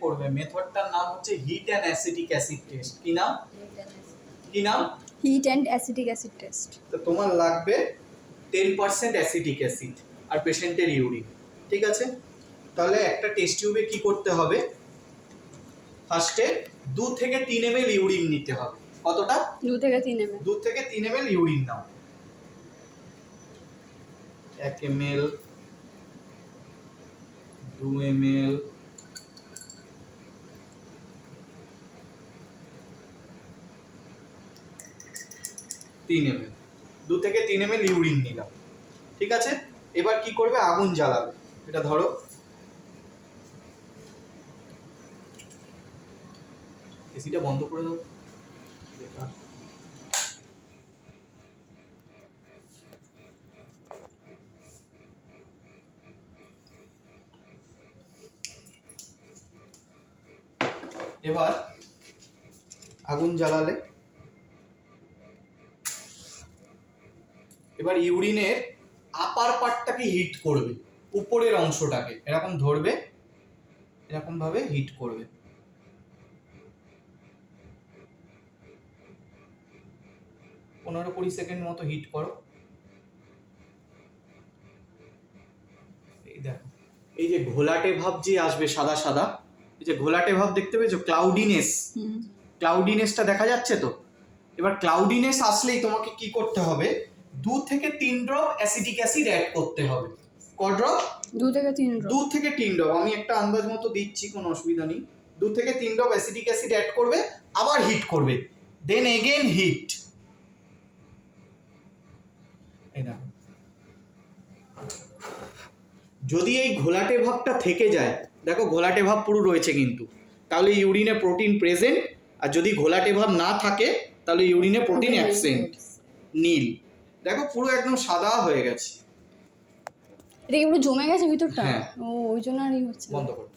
করবে মেথডটার নাম হচ্ছে heat and acetic acid test. কি নাম? কি নাম? Heat and acetic acid test. তো তোমার লাগবে 10% অ্যাসিটিক অ্যাসিড আর পেশেন্টের ইউরিন। ঠিক আছে, তাহলে একটা টেস্ট টিউবে কি করতে হবে? ফার্স্টে 2 থেকে 3 ml ইউরিন নিতে হবে। কতটা? 2 থেকে 3 ml। 2 থেকে 3 ml ইউরিন নাও। 1 ml, 2 ml, 3 ml, 2 থেকে 3 ml ইউরিন নিলাম। ঠিক আছে, এবার কি করবে? আগুন জ্বালাবে। এটা ধরো, এসিটা বন্ধ করে দাও। এবার আগুন জ্বালালে এবার ইউরিনের আপার পার্টটাকে হিট করবে, উপরের অংশটাকে এরকম ধরবে, এরকম ভাবে হিট করবে। পনেরো 20 সেকেন্ড মতো হিট করো। এই দেখো, এই যে ঘোলাটে ভাব যে আসবে সাদা সাদা, এই যে ঘোলাটে ভাব দেখতে পেয়েছো, ক্লাউডিনেস, ক্লাউডিনেসটা দেখা যাচ্ছে তো। এবার ক্লাউডিনেস আসলেই তোমাকে কি করতে হবে? 2 থেকে 3 ড্রপ অ্যাসিটিক অ্যাসিড অ্যাড করতে হবে। ক ড্রপ? 2 থেকে 3 ড্রপ। 2 থেকে 3 ড্রপ, আমি একটা আন্দাজ মতো দিচ্ছি, কোনো অসুবিধা নেই। 2 থেকে 3 ড্রপ অ্যাসিটিক অ্যাসিড অ্যাড করবে, আবার হিট করবে, দেন এগেইন হিট। এই দেখো, যদি এই ঘোলাটে ভাবটা থেকে যায়, দেখো ঘোলাটে ভাব পুরো রয়েছে কিন্তু, তাহলে ইউরিনে প্রোটিন প্রেজেন্ট। আর যদি ঘোলাটে ভাব না থাকে তাহলে ইউরিনে প্রোটিন অ্যাবসেন্ট, নীল। দেখো পুরো একদম সাদা হয়ে গেছে। এটা কি পুরো জমে গেছে ভিতরটা? হ্যাঁ। ও ওই জন্য আর হচ্ছে। বন্ধ করো।